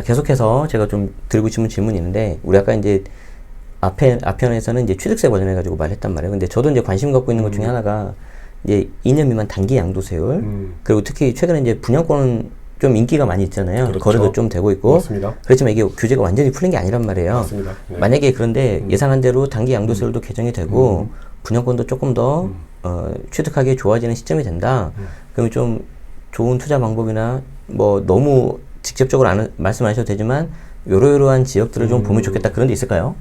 계속해서 제가 좀 드리고 싶은 질문이 있는데, 우리 아까 이제 앞편에서는 이제 취득세 관련해가지고 말했단 말이에요. 근데 저도 이제 관심 갖고 있는 것 중에 하나가, 이제 2년 미만 단기 양도세율, 그리고 특히 최근에 이제 분양권은 좀 인기가 많이 있잖아요. 그렇죠. 거래도 좀 되고 있고. 맞습니다. 그렇지만 이게 규제가 완전히 풀린 게 아니란 말이에요. 맞습니다. 네. 만약에 그런데 예상한 대로 단기 양도세율도 개정이 되고, 분양권도 조금 더 취득하기 좋아지는 시점이 된다. 그러면 좀 좋은 투자 방법이나 뭐 너무 직접적으로 말씀 안 하셔도 되지만 요러요러한 지역들을 좀 보면 좋겠다, 그런 데 있을까요?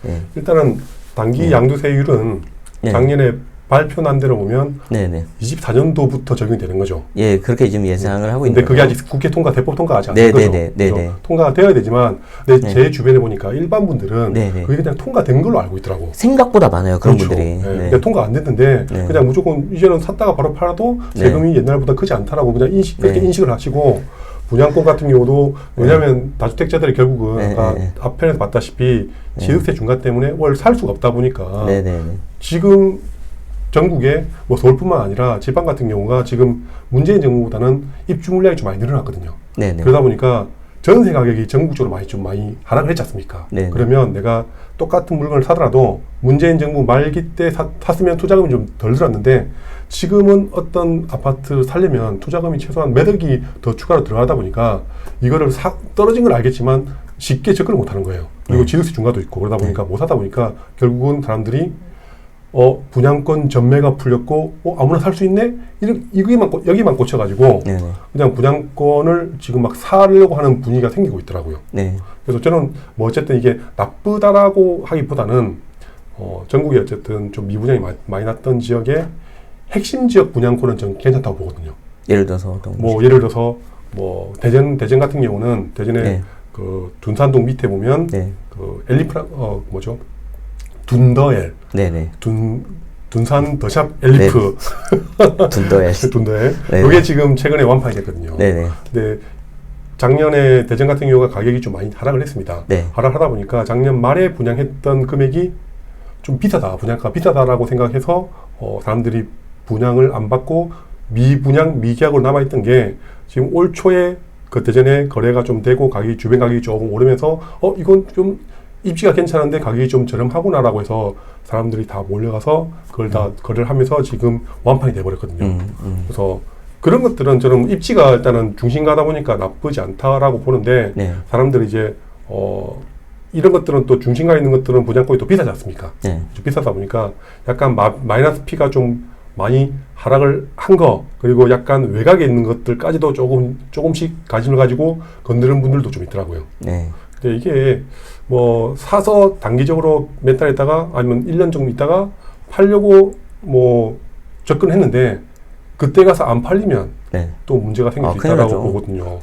네. 일단은 단기 양도세율은 네. 작년에 발표난 대로 보면 네네. 24년도부터 적용이 되는 거죠. 예, 그렇게 지금 예상을 하고 있는 근데 그게 거죠. 아직 국회 통과, 대법 통과하지 않은 거죠. 네네. 통과가 되어야 되지만, 근데 제 주변에 보니까 일반 분들은 네네. 그게 그냥 통과된 걸로 알고 있더라고. 생각보다 많아요, 그런 그렇죠. 분들이. 네. 네. 근데 통과 안 됐는데 네. 그냥 무조건 이제는 샀다가 바로 팔아도 세금이 옛날보다 크지 않다라고 그냥 그렇게 인식을 하시고, 분양권 같은 경우도 왜냐하면 다주택자들이 결국은 아까 앞편에서 봤다시피 취득세 중과 때문에 월 살 수가 없다 보니까 지금 전국에 뭐 서울뿐만 아니라 지방 같은 경우가 지금 문재인 정부보다는 입주 물량이 좀 많이 늘어났거든요. 네네. 그러다 보니까 전세 가격이 전국적으로 많이 하락을 했지 않습니까? 네네. 그러면 내가 똑같은 물건을 사더라도 문재인 정부 말기 때 샀으면 투자금이 좀 덜 들었는데, 지금은 어떤 아파트 살려면 투자금이 최소한 몇 억이 더 추가로 들어가다 보니까 이거를 떨어진 건 알겠지만 쉽게 접근을 못 하는 거예요. 그리고 취득세 중과도 있고 그러다 보니까 못 사다 보니까 결국은 사람들이 분양권 전매가 풀렸고 아무나 살 수 있네? 여기만 꽂혀가지고 그냥 분양권을 지금 막 사려고 하는 분위기가 생기고 있더라고요. 그래서 저는 뭐 어쨌든 이게 나쁘다라고 하기보다는 전국에 어쨌든 좀 미분양이 많이 났던 지역에 핵심 지역 분양권은 전 괜찮다고 보거든요. 예를 들어서 예를 들어서 뭐 대전 같은 경우는 대전에 그 둔산동 밑에 보면 그 둔더엘. 네네. 둔산 더샵 엘리프. 둔더엘. 둔더엘. 이게 지금 최근에 완판이 됐거든요. 네네. 근데 작년에 대전 같은 경우가 가격이 좀 많이 하락을 했습니다. 하락하다 보니까 작년 말에 분양했던 금액이 좀 비싸다, 분양가가 비싸다라고 생각해서 사람들이 분양을 안 받고 미계약으로 남아있던 게 지금 올 초에 그 대전에 거래가 좀 되고 주변 가격이 조금 오르면서 이건 좀 입지가 괜찮은데 가격이 좀 저렴하구나라고 해서 사람들이 다 몰려가서 그걸 다 거래를 하면서 지금 완판이 돼버렸거든요. 그래서 그런 것들은 저는 입지가 일단은 중심가다 보니까 나쁘지 않다라고 보는데 사람들이 이제 이런 것들은 또 중심가에 있는 것들은 분양권이 또 비싸지 않습니까? 좀 비싸다 보니까 약간 마이너스 P가 좀 많이 하락을 한 거, 그리고 약간 외곽에 있는 것들까지도 조금씩 관심을 가지고 건드는 분들도 좀 있더라고요. 근데 이게 뭐 사서 단기적으로 몇 달 있다가 아니면 1년 정도 있다가 팔려고 뭐 접근했는데 그때 가서 안 팔리면 또 문제가 생길 수 있다고 보거든요.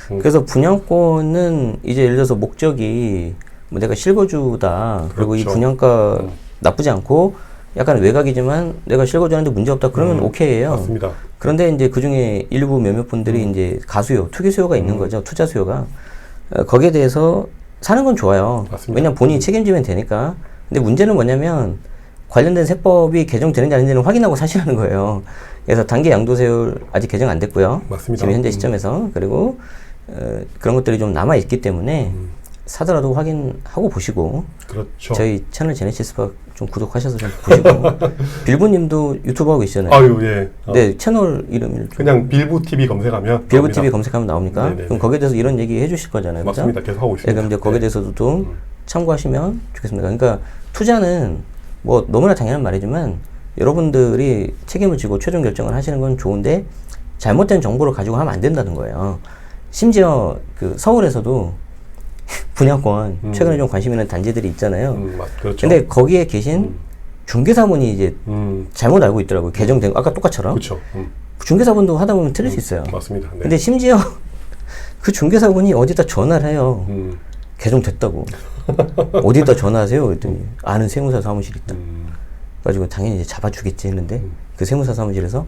그래서 분양권은 이제 예를 들어서 목적이 뭐 내가 실거주다, 그리고 이 분양가 나쁘지 않고 약간 외곽이지만 내가 실거주하는데 문제 없다, 그러면 오케이예요. 맞습니다. 그런데 이제 그 중에 일부 몇몇 분들이 이제 가수요, 투기 수요가 있는 거죠. 투자 수요가. 거기에 대해서 사는 건 좋아요. 맞습니다. 왜냐면 본인이 책임지면 되니까. 근데 문제는 뭐냐면 관련된 세법이 개정되는지 아닌지는 확인하고 사시라는 거예요. 그래서 단기 양도세율 아직 개정 안 됐고요. 맞습니다. 지금 현재 시점에서. 그리고 그런 것들이 좀 남아 있기 때문에 사더라도 확인하고 보시고. 그렇죠. 저희 채널 제네시스박 좀 구독하셔서 좀 보시고. 빌부님도 유튜브 하고 계시잖아요. 아유, 예. 네, 채널 이름을 그냥 빌부 TV 검색하면 빌부 TV 검색하면 나옵니까? 네네네. 그럼 거기에 대해서 이런 얘기 해주실 거잖아요. 맞습니다. 그죠? 계속 하고 있습니다. 네, 그럼 이제 거기에 대해서도 좀 참고하시면 좋겠습니다. 그러니까 투자는 뭐 너무나 당연한 말이지만 여러분들이 책임을 지고 최종 결정을 하시는 건 좋은데 잘못된 정보를 가지고 하면 안 된다는 거예요. 심지어 그 서울에서도 분양권 최근에 좀 관심 있는 단지들이 있잖아요. 그렇죠. 근데 거기에 계신 중개사분이 이제 잘못 알고 있더라고요. 개정된 거. 아까 똑같처럼. 그렇죠. 중개사분도 하다 보면 틀릴 수 있어요. 맞습니다. 네. 근데 심지어 그 중개사분이 어디다 전화를 해요. 개정됐다고. 어디다 전화하세요? 그랬더니 아는 세무사 사무실 있다. 그래가지고 당연히 이제 잡아주겠지 했는데 그 세무사 사무실에서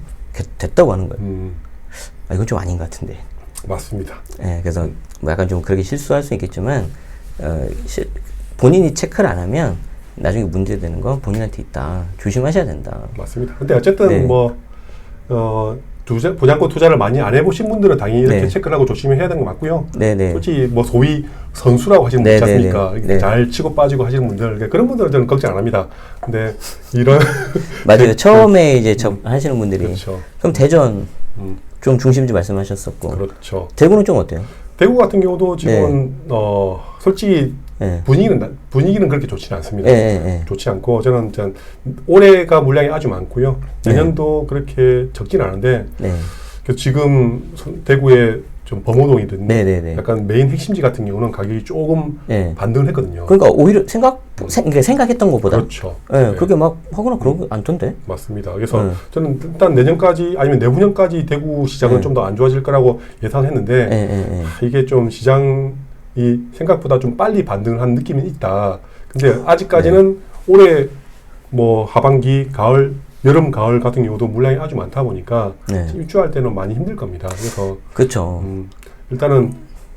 됐다고 하는 거예요. 이건 좀 아닌 것 같은데. 맞습니다. 네, 그래서 뭐 약간 좀 그렇게 실수할 수 있겠지만 본인이 체크를 안 하면 나중에 문제되는 건 본인한테 있다. 조심하셔야 된다. 맞습니다. 근데 어쨌든 뭐 분양권 투자를 많이 안 해보신 분들은 당연히 이렇게 네. 체크를 하고 조심히 해야 되는 거 맞고요. 네네. 솔직히 뭐 소위 선수라고 하시는 분 있지 네네네. 않습니까? 네. 잘 치고 빠지고 하시는 분들, 그러니까 그런 분들은 저는 걱정 안 합니다. 근데 이런 맞아요. 처음에 이제 하시는 분들이. 그렇죠. 그럼 대전 음, 좀 중심지 말씀하셨었고. 그렇죠. 대구는 좀 어때요? 대구 같은 경우도 지금은 솔직히 네. 분위기는 그렇게 좋지는 않습니다. 네. 좋지 않고 저는 올해가 물량이 아주 많고요. 내년도 그렇게 적지는 않은데 네. 그래서 지금 대구에 좀 범호동이든 네네네. 약간 메인 핵심지 같은 경우는 가격이 조금 네. 반등을 했거든요. 그러니까 오히려 생각했던 것보다. 그렇죠. 네, 네. 그렇게 막 하거나 그런 거 않던데. 맞습니다. 그래서 네. 저는 일단 내년까지 아니면 내후년까지 대구 시장은 네. 좀 더 안 좋아질 거라고 예상했는데 네. 이게 좀 시장이 생각보다 좀 빨리 반등을 한 느낌이 있다. 근데 아직까지는 올해 뭐 하반기, 가을, 여름, 가을 같은 경우도 물량이 아주 많다 보니까 네. 입주할 때는 많이 힘들 겁니다. 그래서 그렇죠. 일단은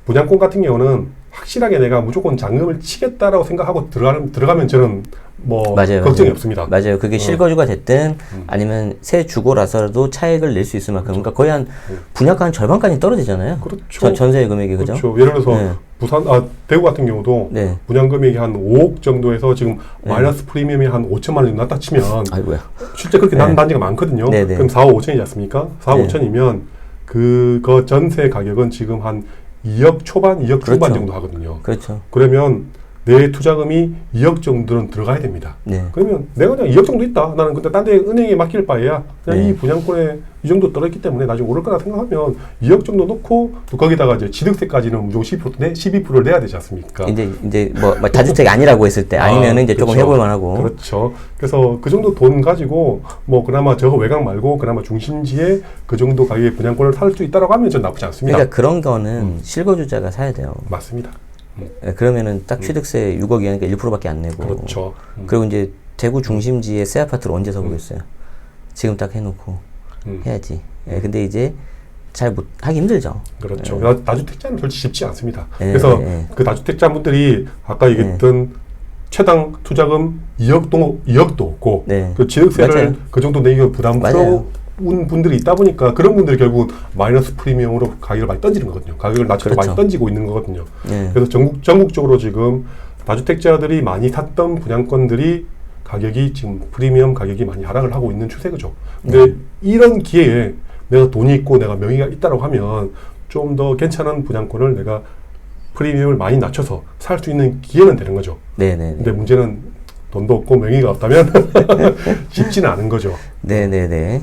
분양권 같은 경우는 확실하게 내가 무조건 잔금을 치겠다라고 생각하고 들어가면 저는 뭐 맞아요, 걱정이 맞아요. 없습니다. 맞아요. 그게 실거주가 됐든 아니면 새 주고라서라도 차익을 낼 수 있을 만큼. 그러니까 거의 한 분양가 한 절반까지 떨어지잖아요. 그렇죠. 전세 금액이 그죠? 그렇죠. 예를 들어서 네. 대구 같은 경우도 네. 분양 금액이 한 5억 정도에서 지금 네. 마이너스 프리미엄이 한 5천만 원 정도 났다 치면 아이고야. 실제 그렇게 난 네. 단지가 많거든요. 네, 네. 그럼 4억 5천이지 않습니까? 4억 네. 5천이면 그거 전세 가격은 지금 한 2억 초반, 2억 중반 그렇죠. 정도 하거든요. 그렇죠. 그러면 내 투자금이 2억 정도는 들어가야 됩니다. 네. 그러면 내가 그냥 2억 정도 있다. 나는 근데 딴 데 은행에 맡길 바에야 그냥 네. 이 분양권에 이 정도 떨어졌기 때문에 나중에 오를 거라 생각하면 2억 정도 놓고 또 거기다가 이제 취득세까지는 무조건 12%를 내야 되지 않습니까? 이제 뭐 다주택이 아니라고 했을 때 아니면은 이제 조금 그렇죠. 해볼 만하고. 그렇죠. 그래서 그 정도 돈 가지고 뭐 그나마 저거 외곽 말고 그나마 중심지에 그 정도 가격의 분양권을 살 수 있다라고 하면 전 나쁘지 않습니다. 그러니까 그런 거는 실거주자가 사야 돼요. 맞습니다. 예, 그러면은 딱 취득세 6억 이하니까 1%밖에 안 내고. 그렇죠. 그리고 이제 대구 중심지에 새 아파트를 언제 사보겠어요? 지금 딱 해놓고 해야지. 예, 근데 이제 잘 못 하기 힘들죠. 그렇죠. 다주택자는 솔직히 쉽지 않습니다. 예, 그래서 예. 그 다주택자분들이 아까 얘기했던 최당 투자금 2억도 없고 네. 그 취득세를 맞아요. 그 정도 내기가 부담스러운 분들이 있다 보니까 그런 분들이 결국 마이너스 프리미엄으로 가격을 많이 던지는 거거든요. 가격을 낮춰서 그렇죠. 많이 던지고 있는 거거든요. 예. 그래서 전국적으로 지금 다주택자들이 많이 샀던 분양권들이 가격이 지금 프리미엄 가격이 많이 하락을 하고 있는 추세죠. 근데 이런 기회에 내가 돈이 있고 내가 명의가 있다고 하면 좀 더 괜찮은 분양권을 내가 프리미엄을 많이 낮춰서 살 수 있는 기회는 되는 거죠. 네네. 근데 문제는 돈도 없고 명의가 없다면 쉽지는 않은 거죠. 네네네. 네.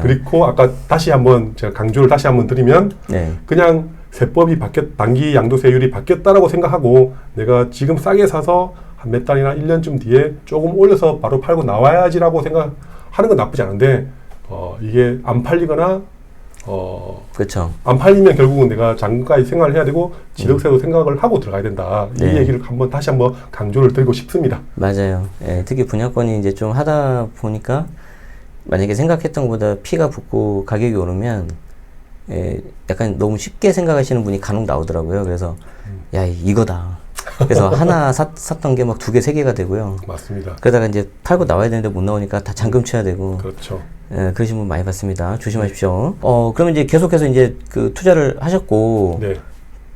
그리고 아까 다시 한번 제가 강조를 다시 한번 드리면 네. 그냥 세법이 단기 양도세율이 바뀌었다라고 생각하고 내가 지금 싸게 사서 한 몇 달이나 1년쯤 뒤에 조금 올려서 바로 팔고 나와야지라고 생각하는 건 나쁘지 않은데 이게 안 팔리거나 그렇죠. 안 팔리면 결국은 내가 장가까지 생각을 해야 되고 취득세도 생각을 하고 들어가야 된다. 네. 이 얘기를 다시 한번 강조를 드리고 싶습니다. 맞아요. 예, 특히 분양권이 이제 좀 하다 보니까 만약에 생각했던 것보다 피가 붙고 가격이 오르면 약간 너무 쉽게 생각하시는 분이 간혹 나오더라고요. 그래서 야 이거다. 그래서 하나 샀던 게 막 2개, 3개가 되고요. 맞습니다. 그러다가 이제 팔고 나와야 되는데 못 나오니까 다 잔금 쳐야 되고. 그렇죠. 예, 그러신 분 많이 봤습니다. 조심하십시오. 그러면 이제 계속해서 이제 그 투자를 하셨고. 네.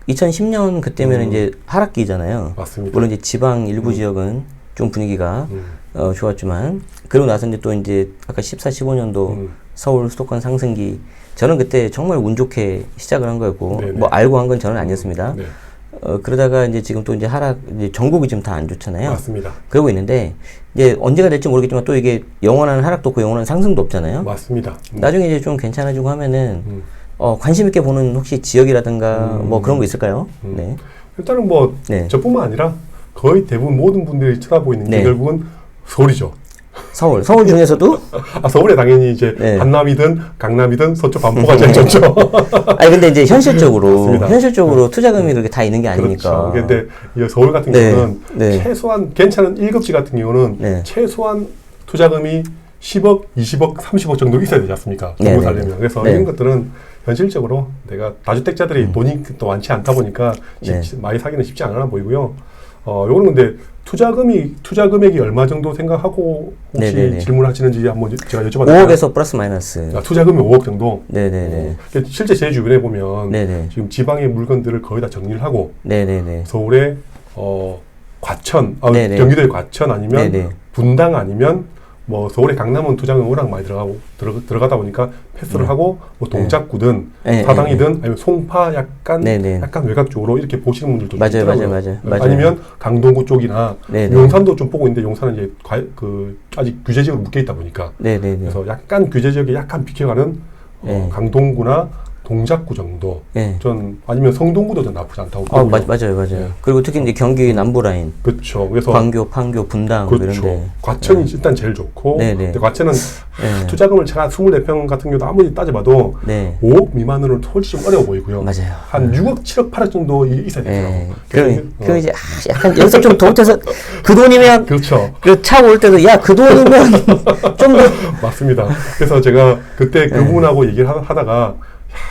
2010년 그때면 이제 하락기잖아요. 맞습니다. 물론 이제 지방 일부 지역은 좀 분위기가 좋았지만 그러고 나서 이제 또 이제 아까 14, 15년도 서울 수도권 상승기 저는 그때 정말 운 좋게 시작을 한 거였고 네네. 뭐 알고 한 건 저는 아니었습니다. 네. 그러다가 이제 지금 또 이제 하락 이제 전국이 지금 다 안 좋잖아요. 맞습니다. 그러고 있는데 이제 언제가 될지 모르겠지만 또 이게 영원한 하락도 없고 영원한 상승도 없잖아요. 맞습니다. 나중에 이제 좀 괜찮아지고 하면은 관심 있게 보는 혹시 지역이라든가 뭐 그런 거 있을까요? 네. 일단은 뭐 네. 저뿐만 아니라 거의 대부분 모든 분들이 쳐다보이는 게 네. 결국은 서울이죠. 서울 중에서도 서울에 당연히 이제 네. 한남이든 강남이든 서쪽 반포가 제일 좋죠. 아니 근데 이제 현실적으로 맞습니다. 투자금이 그렇게 다 있는 게 아니니까. 그렇죠. 근데 이 서울 같은 네. 경우는 네. 최소한 괜찮은 1급지 같은 경우는 네. 최소한 투자금이 10억, 20억, 30억 정도 있어야 되지 않습니까? 네, 정도 네, 살려면. 네. 그래서 네. 이런 것들은 현실적으로 내가 다주택자들이 돈이 또 많지 않다 보니까 네. 많이 사기는 쉽지 않아 보이고요. 요거는 근데 투자 금액이 얼마 정도 생각하고 혹시 네네네. 질문하시는지 한번 제가 여쭤봐도 5억에서 플러스 마이너스. 투자 금액 5억 정도? 네네네. 실제 제 주변에 보면 네네. 지금 지방의 물건들을 거의 다 정리를 하고 네네네. 서울에 과천, 네네. 경기도의 과천 아니면 네네. 분당 아니면 뭐 서울의 강남은 투자금이 워낙 많이 들어가다 보니까 패스를 하고 뭐 동작구든 사당이든 아니면 송파 약간 외곽 쪽으로 이렇게 보시는 분들도 맞아요. 아니면 강동구 쪽이나 용산도 좀 보고 있는데 용산은 이제 아직 규제 지역으로 묶여 있다 보니까 그래서 약간 규제 지역에 약간 비켜가는 강동구나 동작구 정도, 전 아니면 성동구도 전 나쁘지 않다고 보고요. 맞아요. 그리고 특히 이제 경기 남부 라인, 그렇죠. 그래서 광교, 판교, 분당 그렇죠. 이런데 과천이 일단 제일 좋고, 근데 과천은 투자금을 제가 24평 같은 경우도 아무리 따져봐도 5억 미만으로는 솔직히 좀 어려워 보이고요. 맞아요. 한 6억, 7억, 8억 정도 있어야 되더라고요. 그럼 이제 약간 여기서 좀 더 못해서 그 돈이면 그렇죠. 그 차 올 때도 야 그 돈이면 좀 더 맞습니다. 그래서 제가 그때 그분하고 얘기를 하다가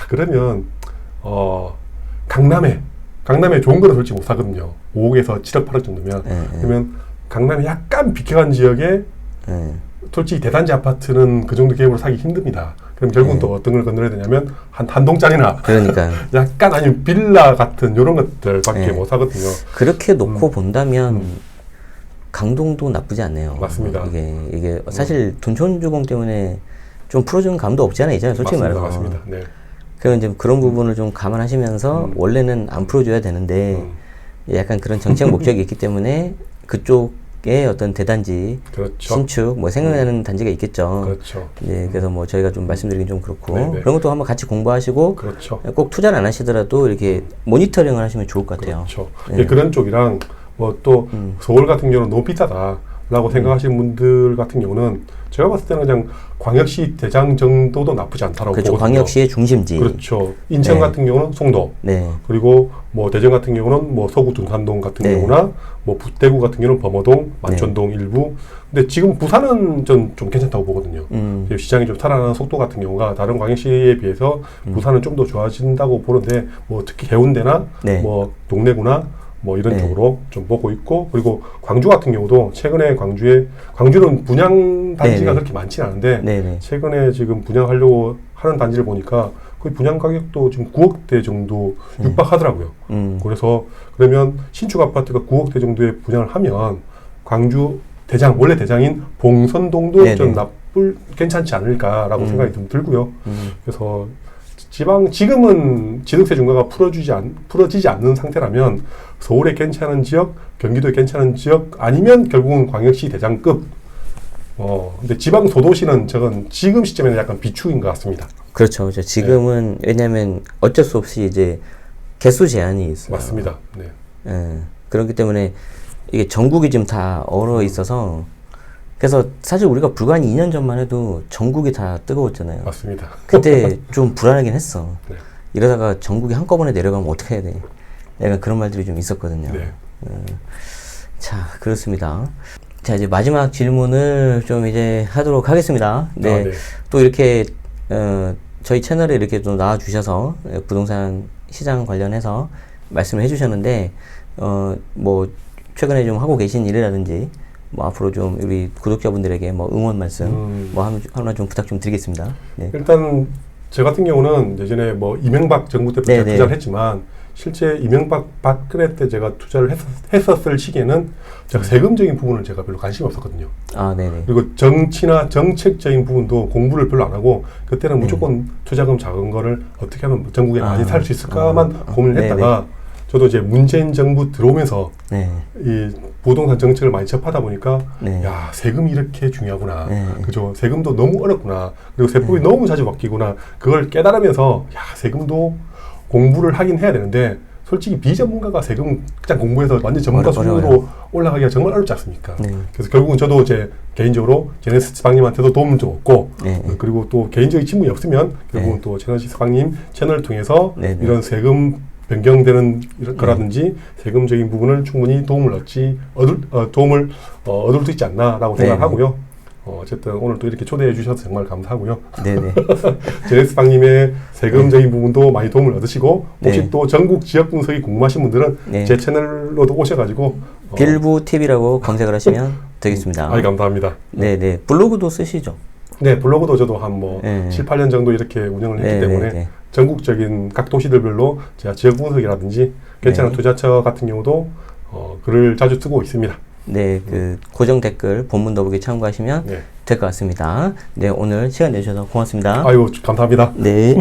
그러면 강남에 좋은 거는 솔직히 못 사거든요. 5억에서 7억 8억 정도면 그러면 강남에 약간 비켜간 지역에 솔직히 대단지 아파트는 그 정도 계획으로 사기 힘듭니다. 그럼 결국은 또 어떤 걸 건드려야 되냐면 한 동짜리나 그러니까 약간 아니면 빌라 같은 이런 것들밖에 못 사거든요. 그렇게 놓고 본다면 강동도 나쁘지 않네요. 맞습니다. 이게 사실 둔촌주공 때문에 좀 풀어주는 감도 없지 않아 있잖아요. 솔직히 말해서. 맞습니다. 네. 그럼 이제 그런 부분을 좀 감안하시면서 원래는 안 풀어줘야 되는데 약간 그런 정책 목적이 있기 때문에 그쪽에 어떤 대단지 신축 뭐 생각나는 단지가 있겠죠. 그렇죠. 그래서 뭐 저희가 좀 말씀드리긴 좀 그렇고 그런 것도 한번 같이 공부하시고 꼭 투자를 안 하시더라도 이렇게 모니터링을 하시면 좋을 것 같아요. 그렇죠. 그런 쪽이랑 뭐 또 서울 같은 경우는 너무 비싸다라고 생각하시는 분들 같은 경우는 제가 봤을 때는 그냥 광역시 대장 정도도 나쁘지 않다라고 보거든요. 광역시의 중심지. 그렇죠. 인천 같은 경우는 송도. 그리고 뭐 대전 같은 경우는 뭐 서구 둔산동 같은 경우나 뭐 대구 같은 경우는 범어동, 만천동 일부. 근데 지금 부산은 전 좀 괜찮다고 보거든요. 시장이 좀 살아나는 속도 같은 경우가 다른 광역시에 비해서 부산은 좀 더 좋아진다고 보는데 뭐 특히 해운대나 뭐 동래구나 뭐 이런 쪽으로 좀 보고 있고, 그리고 광주 같은 경우도 최근에 광주는 분양 단지가 그렇게 많지는 않은데 최근에 지금 분양하려고 하는 단지를 보니까 거의 분양 가격도 지금 9억대 정도 육박하더라고요. 그래서 그러면 신축 아파트가 9억대 정도에 분양을 하면 광주 원래 대장인 봉선동도 좀 괜찮지 않을까라고 생각이 좀 들고요. 그래서 지금은 지득세 중과가 풀어지지 않는 상태라면 서울에 괜찮은 지역, 경기도에 괜찮은 지역, 아니면 결국은 광역시 대장급. 근데 지방 소도시는 저건 지금 시점에는 약간 비축인 것 같습니다. 그렇죠. 지금은 왜냐하면 어쩔 수 없이 이제 개수 제한이 있어요. 맞습니다. 그렇기 때문에 이게 전국이 지금 다 얼어 있어서. 그래서 사실 우리가 불과 한 2년 전만 해도 전국이 다 뜨거웠잖아요. 맞습니다. 그때 좀 불안하긴 했어. 이러다가 전국이 한꺼번에 내려가면 어떻게 해야 돼? 약간 그런 말들이 좀 있었거든요. 자, 그렇습니다. 자, 이제 마지막 질문을 좀 이제 하도록 하겠습니다. 또 이렇게 저희 채널에 이렇게 좀 나와주셔서 부동산 시장 관련해서 말씀을 해주셨는데 뭐 최근에 좀 하고 계신 일이라든지 뭐 앞으로 좀 우리 구독자분들에게 뭐 응원 말씀 뭐 하나 좀 부탁 좀 드리겠습니다. 일단 저 같은 경우는 예전에 뭐 이명박 정부 때 투자를 했지만 실제 이명박 박근혜 때 제가 투자를 했었을 시기에는 제가 세금적인 부분을 제가 별로 관심이 없었거든요. 그리고 정치나 정책적인 부분도 공부를 별로 안 하고 그때는 무조건 투자금 작은 거를 어떻게 하면 전국에 많이 살 수 있을까만 고민을 했다가 저도 이제 문재인 정부 들어오면서 이 부동산 정책을 많이 접하다 보니까 야, 세금이 이렇게 중요하구나. 그죠? 세금도 너무 어렵구나. 그리고 세법이 너무 자주 바뀌구나. 그걸 깨달으면서 야, 세금도 공부를 하긴 해야 되는데 솔직히 비전문가가 세금 그냥 공부해서 완전 전문가 수준으로 올라가기가 정말 어렵지 않습니까? 그래서 결국은 저도 이제 개인적으로 제네시스 방님한테도 도움을 좀 얻고 그리고 또 개인적인 친분이 없으면 결국은 또 제네시스 방님 채널을 통해서 이런 세금 변경되는 거라든지 세금적인 부분을 충분히 도움을 얻을 수 있지 않나라고 생각하고요. 어쨌든 오늘 또 이렇게 초대해 주셔서 정말 감사하고요. 제네시스 방님의 세금적인 부분도 많이 도움을 얻으시고 혹시 또 전국 지역 분석이 궁금하신 분들은 제 채널로도 오셔가지고 빌부 TV라고 검색을 하시면 되겠습니다. 감사합니다. 네네. 블로그도 쓰시죠? 네, 블로그도 저도 한 뭐 7, 8년 정도 이렇게 운영을 했기 때문에 전국적인 각 도시들별로 제가 지역 분석이라든지 괜찮은 투자처 같은 경우도 글을 자주 쓰고 있습니다. 네, 그 고정 댓글 본문 더보기 참고하시면 될 것 같습니다. 네, 오늘 시간 내주셔서 고맙습니다. 아유, 감사합니다. 네.